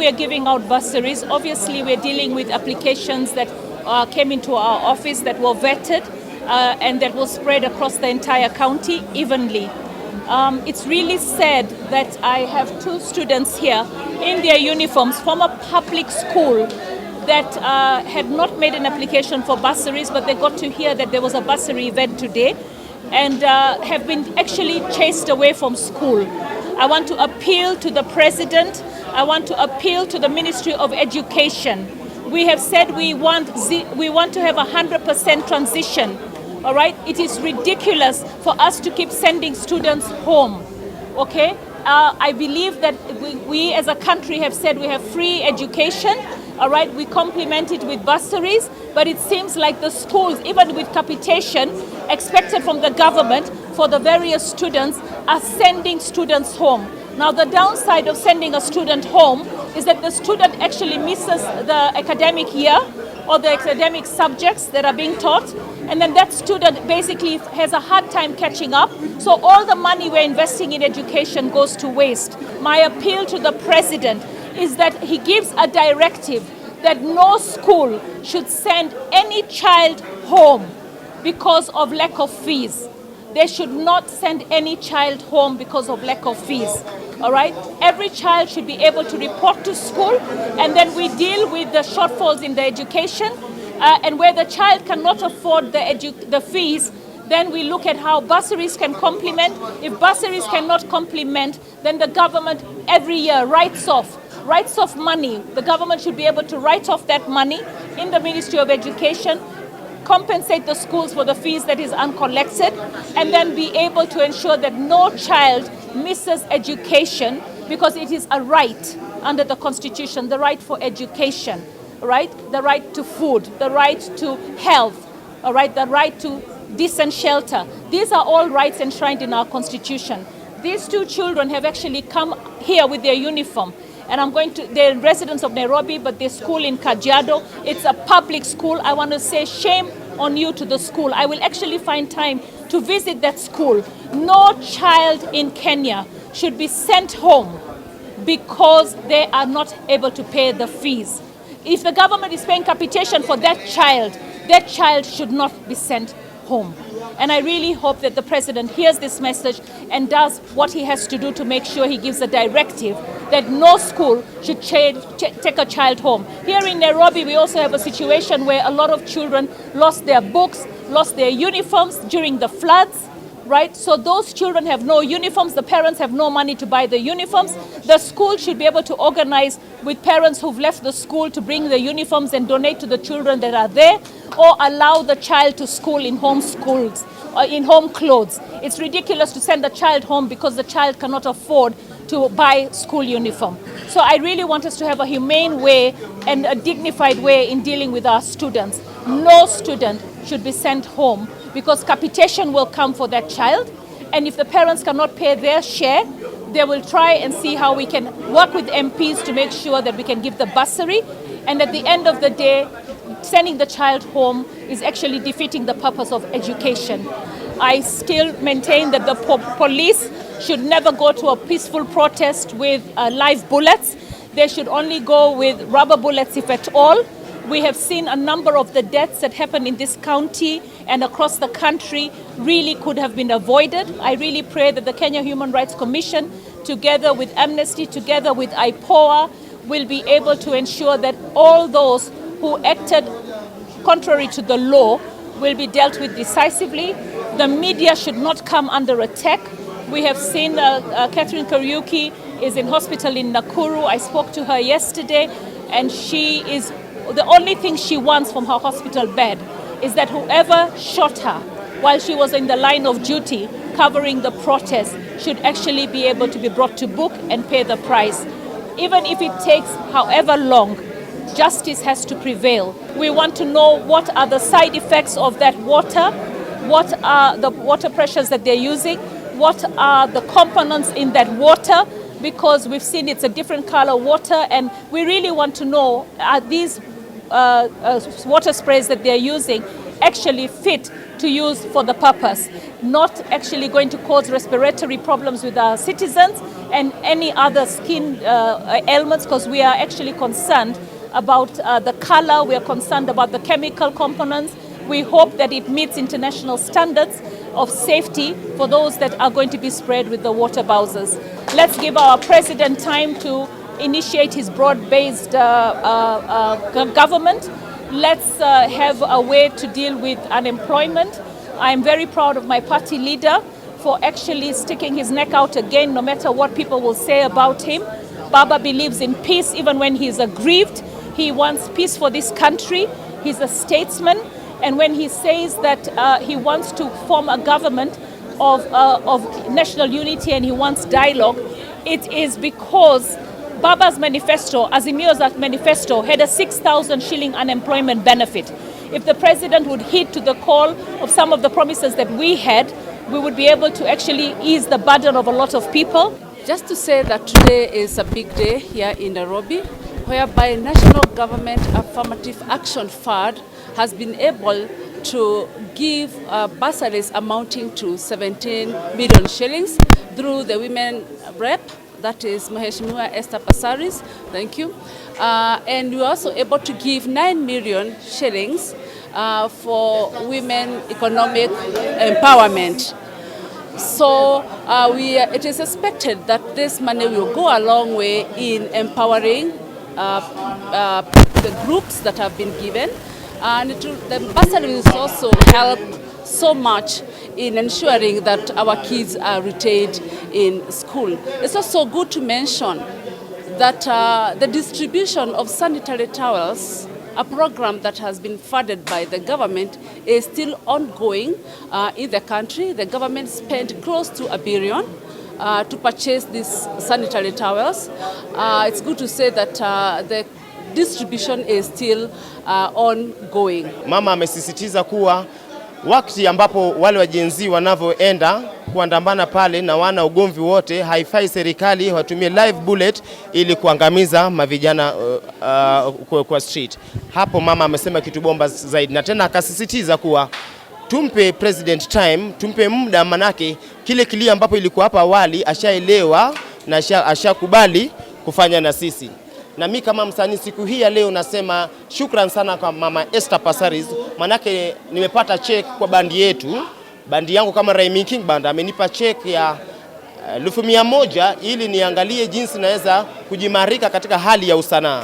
are giving out bursaries. Obviously, we're dealing with applications that came into our office that were vetted and that will spread across the entire county evenly. It's really sad that I have 2 students here in their uniforms from a public school that had not made an application for bursaries, but they got to hear that there was a bursary event today and have been actually chased away from school. I want to appeal to the President. I want to appeal to the Ministry of Education. We have said we want to have 100% transition. All right, it is ridiculous for us to keep sending students home. Okay, I believe that we as a country have said we have free education. All right, we complement it with bursaries, but it seems like the schools, even with capitation expected from the government for the various students, are sending students home. Now, the downside of sending a student home is that the student actually misses the academic year or the academic subjects that are being taught, and then that student basically has a hard time catching up. So all the money we're investing in education goes to waste. My appeal to the President is that he gives a directive that no school should send any child home because of lack of fees. They should not send any child home because of lack of fees. All right? Every child should be able to report to school, and then we deal with the shortfalls in the education. And where the child cannot afford the fees, then we look at how bursaries can complement. If bursaries cannot complement, then the government every year writes off money. The government should be able to write off that money in the Ministry of Education, compensate the schools for the fees that is uncollected, and then be able to ensure that no child misses education, because it is a right under the Constitution, the right for education, right? The right to food, the right to health, all right? The right to decent shelter. These are all rights enshrined in our Constitution. These 2 children have actually come here with their uniform. And they're residents of Nairobi, but they school in Kajiado. It's a public school. I want to say shame on you to the school. I will actually find time to visit that school. No child in Kenya should be sent home because they are not able to pay the fees. If the government is paying capitation for that child should not be sent home. And I really hope that the President hears this message and does what he has to do to make sure he gives a directive that no school should take a child home. Here in Nairobi, we also have a situation where a lot of children lost their books, lost their uniforms during the floods, right? So those children have no uniforms. The parents have no money to buy the uniforms. The school should be able to organize with parents who've left the school to bring the uniforms and donate to the children that are there, or allow the child to school in home schools or in home clothes. It's ridiculous to send the child home because the child cannot afford to buy school uniform. So I really want us to have a humane way and a dignified way in dealing with our students. No student should be sent home because capitation will come for that child. And if the parents cannot pay their share, they will try and see how we can work with MPs to make sure that we can give the bursary. And at the end of the day, sending the child home is actually defeating the purpose of education. I still maintain that the police should never go to a peaceful protest with live bullets. They should only go with rubber bullets, if at all. We have seen a number of the deaths that happened in this county and across the country really could have been avoided. I really pray that the Kenya Human Rights Commission, together with Amnesty, together with IPOA, will be able to ensure that all those who acted contrary to the law will be dealt with decisively. The media should not come under attack. We have seen Catherine Kariuki is in hospital in Nakuru. I spoke to her yesterday, and the only thing she wants from her hospital bed is that whoever shot her while she was in the line of duty covering the protest should actually be able to be brought to book and pay the price. Even if it takes however long, justice has to prevail. We want to know what are the side effects of that water, what are the water pressures that they're using, what are the components in that water, because we've seen it's a different color water, and we really want to know, are these water sprays that they're using actually fit to use for the purpose, not actually going to cause respiratory problems with our citizens and any other skin ailments, because we are actually concerned about the color, we are concerned about the chemical components. We hope that it meets international standards of safety for those that are going to be sprayed with the water bowsers. Let's give our president time to initiate his broad-based government. Let's have a way to deal with unemployment. I'm very proud of my party leader for actually sticking his neck out again, no matter what people will say about him. Baba believes in peace even when he's aggrieved. He wants peace for this country. He's a statesman. And when he says that he wants to form a government of national unity and he wants dialogue, it is because Baba's manifesto, Azimio's manifesto, had a 6,000 shilling unemployment benefit. If the president would heed to the call of some of the promises that we had, we would be able to actually ease the burden of a lot of people. Just to say that today is a big day here in Nairobi, whereby National Government Affirmative Action Fund has been able to give bursaries amounting to 17 million shillings through the Women Rep, that is Mheshimiwa Esther Passaris, thank you. And we were also able to give 9 million shillings for women economic empowerment. So it is expected that this money will go a long way in empowering the groups that have been given. And the bursary will also help so much in ensuring that our kids are retained in school. It's also good to mention that the distribution of sanitary towels, a program that has been funded by the government, is still ongoing in the country. The government spent close to $1 billion to purchase these sanitary towels. It's good to say that the distribution is still ongoing. Mama amesisitiza kuwa wakati ambapo wale wajenzi wanavyoenda kuandamana pale na wana ugomvi wote, haifai serikali watumie live bullet ili kuangamiza mavijana kwa street. Hapo mama amesema kitu bomba zaidi, na tena akasisitiza kuwa tumpe president time, tumpe muda, manake kile kilio ambapo ilikuwa hapa awali ashaelewa na ashakubali kufanya na sisi. Na mimi kama msanii siku hii ya leo nasema shukran sana kwa mama Esther Passaris, manake nimepata check kwa bandi yetu. Bandi yangu kama Rhyming King Band amenipa check ya 100,000 ili niangalie jinsi naweza kujimarika katika hali ya usanaa.